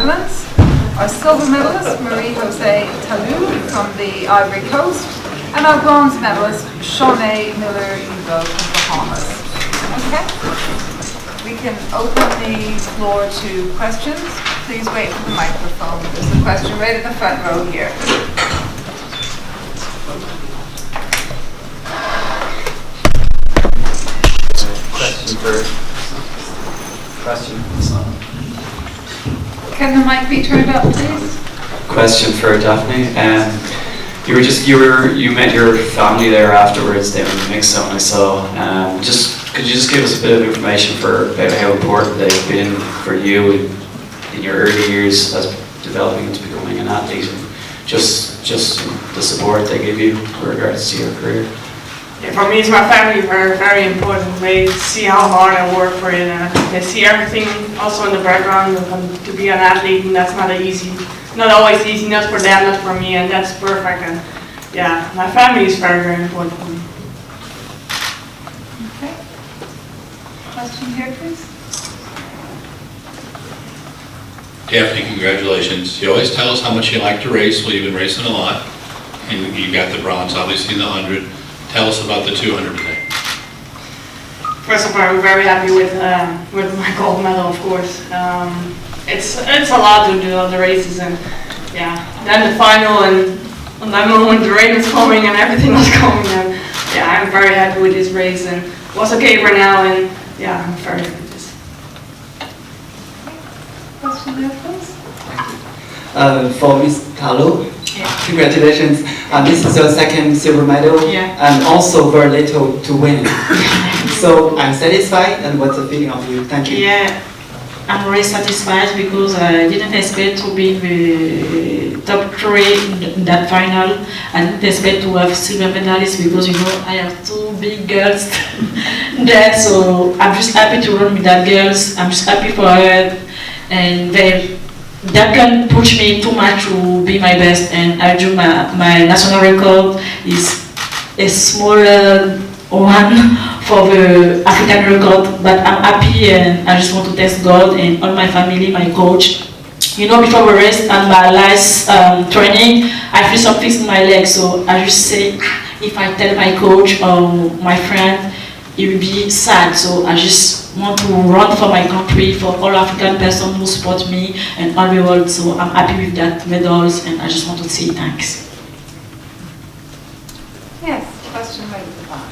Netherlands. Our silver medalist, Josee Marie Talou from the Ivory Coast, and our bronze medalist, Shaunae Miller-Uibo from the Bahamas. Okay, we can open the floor to questions. Please wait for the microphone. There's a question right at the front row here. Question. Can the mic be turned up, please? Question for Daphne. You met your family there afterwards down in Mixo, and I saw. Could you just give us a bit of information about how important they've been for you in your early years as developing into becoming an athlete, and just the support they give you with regards to your career? Yeah, for me, it's my family very, very important. They see how hard I work for it, and they see everything also in the background to be an athlete, and that's not always easy, not for them, not for me, and that's perfect. And yeah, my family is very, very important for me. Okay. Question here, please. Daphne, congratulations. You always tell us how much you like to race. Well, you've been racing a lot, and you got the bronze, obviously, in the 100. Tell us about the 200 today. First of all, I'm very happy with my gold medal, of course. It's a lot to do all the races, and yeah, then the final, and on that moment the rain was coming and everything was coming, and yeah, I'm very happy with this race, and it was okay for now, and yeah, I'm very happy with this. Question there, please. For Ms. Talou, Yeah. congratulations. This is your second silver medal, Yeah. and also very little to win. So I'm satisfied, and what's the feeling of you? Thank you. Yeah, I'm really satisfied because I didn't expect to be the top three in that final. I didn't expect to have silver medalists because I have two big girls there, so I'm just happy to run with that girls. I'm just happy for her, and that can push me too much to be my best, and I do my national record is a smaller one for the African record, but I'm happy, and I just want to thank God and all my family, my coach. Before the race and my last training, I feel something in my leg, so I just say, if I tell my coach or my friend, it will be sad, so I just want to run for my country, for all African persons who support me and all the world, so I'm happy with that medals, and I just want to say thanks. Yes, question right at the back.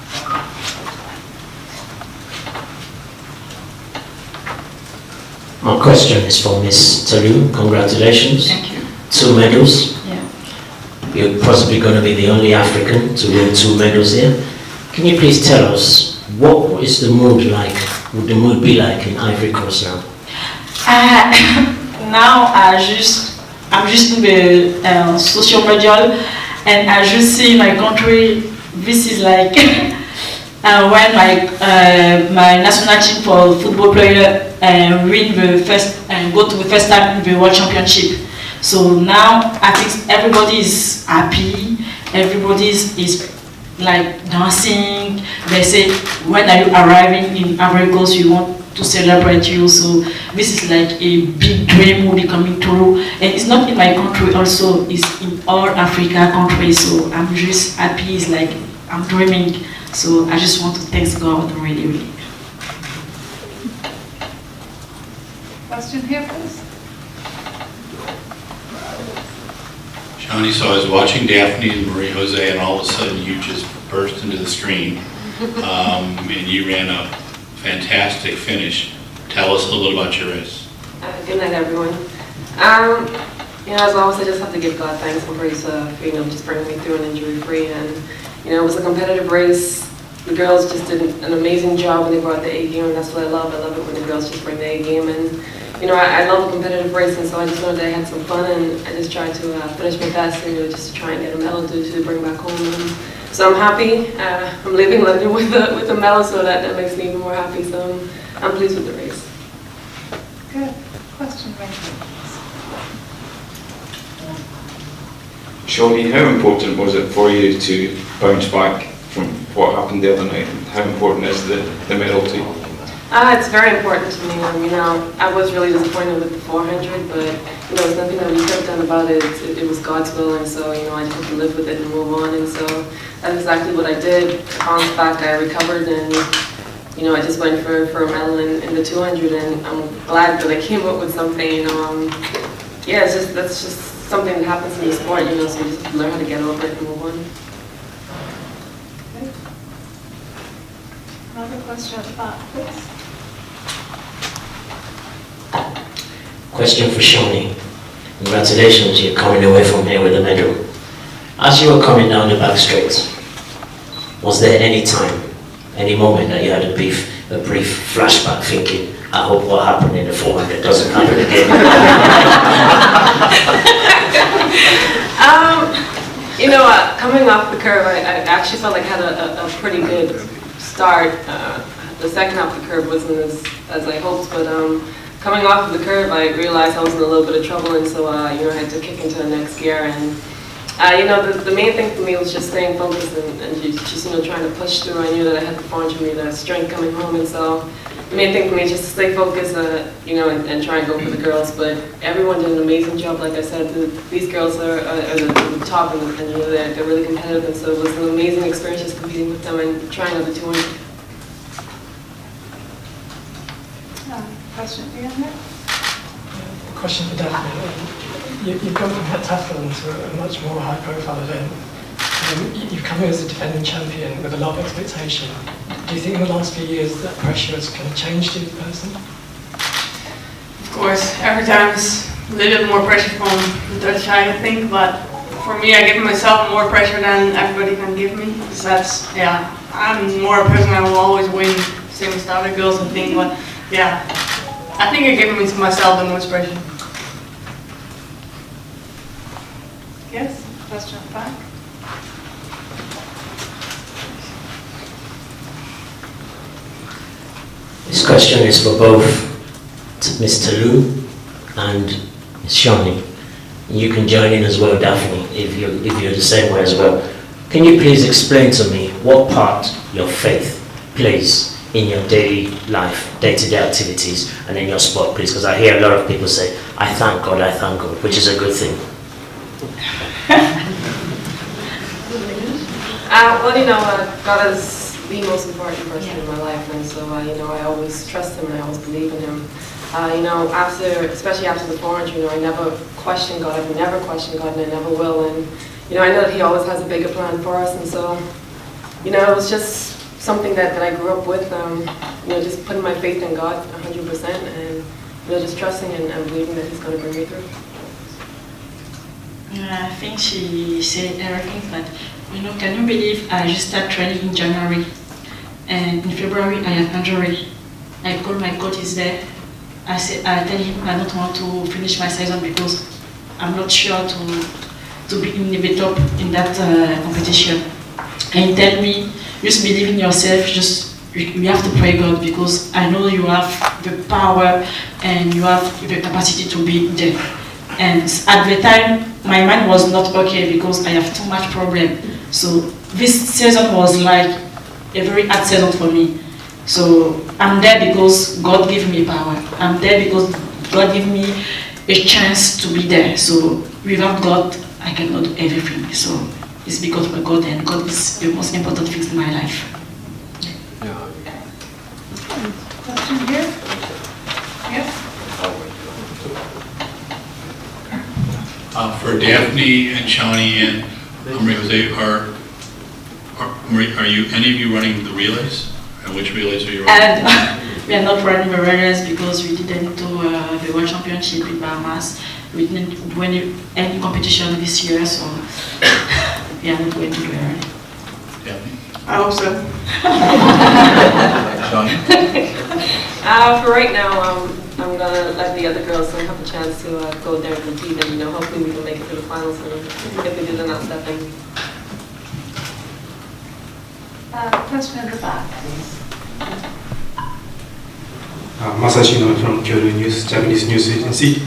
My question is for Ms. Talou. Congratulations. Thank you. 2 medals. Yeah. You're possibly going to be the only African to win 2 medals here. Can you please tell us what is the mood like? Would the mood be like in Ivory Coast now? Now I'm just in the social media, and I just see my country. This is like when my national team for football player win the first and go to the first time in the World Championship. So now I think everybody is happy. Everybody is like dancing. They say, when are you arriving in Ivory Coast? We want to celebrate you. So this is like a big dream will be coming true. And it's not in my country also, it's in all Africa countries. So I'm just happy. It's like I'm dreaming. So I just want to thank God really, really. Question here, please. Shaunae, so I was watching Daphne and Marie-Josee, and all of a sudden you just burst into the screen, and you ran a fantastic finish. Tell us a little bit about your race. Good night, everyone. As always, I just have to give God thanks and praise for just bringing me through an injury-free. And it was a competitive race. The girls just did an amazing job when they brought the A game, and that's what I love. I love it when the girls just bring the A game. And I love a competitive race, and so I just know that I had some fun, and I just tried to finish my best, and just to try and get a medal to bring back home. And so I'm happy. I'm leaving London with a medal, so that makes me even more happy. So I'm pleased with the race. Good. Question right here. Shaunae, how important was it for you to bounce back from what happened the other night? How important is the medal to you? It's very important to me. I was really disappointed with the 400, but there's nothing that we could have done about it. It was God's will, and so I just had to live with it and move on. And so that's exactly what I did. I bounced back, I recovered, and I just went for a medal in the 200, and I'm glad that I came up with something. Yeah, that's just something that happens in the sport. So you just have to learn how to get over it and move on. Another question at the back, please. Question for Shaunae. Congratulations, you're coming away from here with a medal. As you were coming down the back straight, was there any time, any moment that you had a brief flashback thinking, I hope what happened in the 400 doesn't happen again? Coming off the curve, I actually felt like I had a pretty good start. The second half of the curve wasn't as I hoped, but coming off of the curve, I realized I was in a little bit of trouble, and so I had to kick into the next gear. And the main thing for me was just staying focused and just trying to push through. I knew that I had the 400 meter strength coming home, and so the main thing for me is just to stay focused, and try and go for the girls. But everyone did an amazing job. Like I said, these girls are the top, and they're really competitive, and so it was an amazing experience just competing with them and trying out the 200. Question for you, Andrea? Question for Daphne. You've gone from heptathlon to a much more high-profile event. You've come here as a defending champion with a lot of expectation. Do you think in the last few years that pressure has kind of changed you as a person? Of course, every time it's a little bit more pressure from the Dutch side, I think, but for me, I give myself more pressure than everybody can give me. Because I'm more a person that will always win, same as the other girls, I think, but yeah. I think I give myself the most pressure. Yes, question at the back. This question is for both Ms. Talou and Ms. Shaunae. You can join in as well, Daphne, if you're the same way as well. Can you please explain to me what part your faith plays in your daily life, day-to-day activities, and in your sport, please? Because I hear a lot of people say, I thank God, which is a good thing. God is the most important person in my life, and so I always trust Him and I always believe in Him. Especially after the 400, I never questioned God. I've never questioned God, and I never will. And I know that He always has a bigger plan for us, and so it was just something that I grew up with. Just putting my faith in God 100%, and just trusting and believing that He's going to bring me through. I think she said everything, but can you believe I just started training in January, and in February I had injury. I called my coach, is there. I tell him I don't want to finish my season because I'm not sure to be in the top in that competition. And he tell me, just believe in yourself, you have to pray God, because I know you have the power and you have the capacity to be there. And at the time, my mind was not okay because I have too much problem. So this season was like a very hard season for me. So I'm there because God gave me power. I'm there because God gave me a chance to be there. So without God, I cannot do everything. So it's because of God, and God is the most important thing in my life. Question here? Yes? For Daphne and Shaunae and Josee, are you any of you running the relays? And which relays are you running? And we are not running the relays because we didn't do the World Championship in Bahamas. We didn't win any competition this year, so we are not going to do it. Daphne? I hope so. For right now, I'm gonna let the other girls have a chance to go there and compete, and hopefully we can make it to the finals. And if we do, then I'll step in. Question at the back, please. Masashino from Kyoto News, Japanese news agency.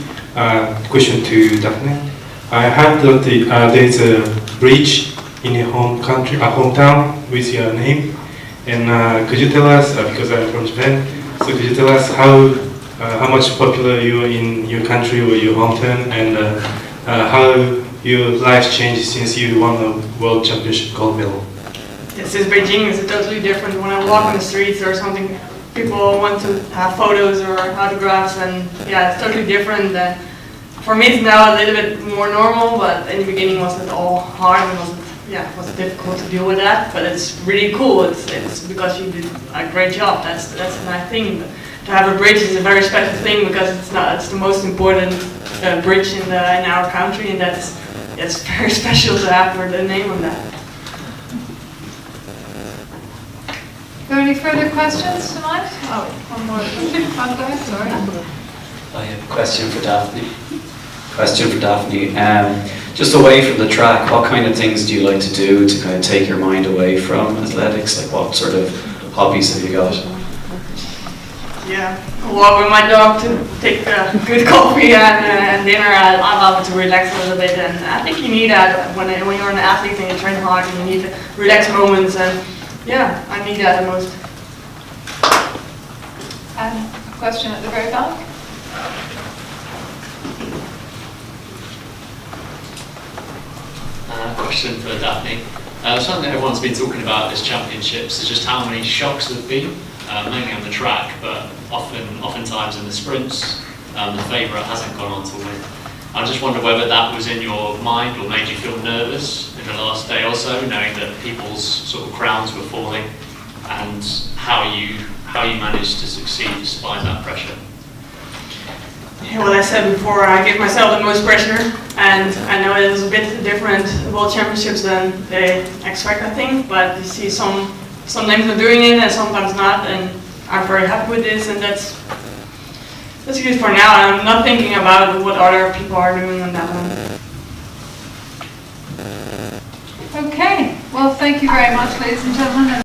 Question to Daphne. I heard that there is a bridge in your hometown with your name, and could you tell us, because I'm from Japan, So could you tell us how much popular you are in your country or your hometown, and how your life changed since you won the World Championship gold medal? Yeah, since Beijing is totally different. When I walk on the streets or something, people want to have photos or autographs, and yeah, it's totally different. For me, it's now a little bit more normal, but in the beginning, was it all hard and was it difficult to deal with that? But it's really cool. It's because you did a great job. That's a nice thing. But to have a bridge is a very special thing because it's the most important bridge in our country, and it's very special to have the name on that. Are there any further questions tonight? Oh, one more. One there, sorry. I have a question for Daphne. Just away from the track, what kind of things do you like to do to kind of take your mind away from athletics? Like what sort of hobbies have you got? Yeah, walk with my dog to take a good coffee and dinner. I love to relax a little bit, and I think you need that when you're an athlete and you train hard, and you need to relax moments, and yeah, I need that the most. And a question at the very back. Question for Daphne. Something that everyone's been talking about this championships is just how many shocks there have been, mainly on the track, but oftentimes in the sprints, the favourite hasn't gone on to win. I just wonder whether that was in your mind or made you feel nervous in the last day or so, knowing that people's sort of crowns were falling, and how you managed to succeed despite that pressure. Yeah, what I said before, I give myself the most pressure, and I know it is a bit different World Championships than they expect, I think, but you see some names are doing it and sometimes not, and I'm very happy with this, and that's good for now. I'm not thinking about what other people are doing on that one. Okay, well, thank you very much, ladies and gentlemen.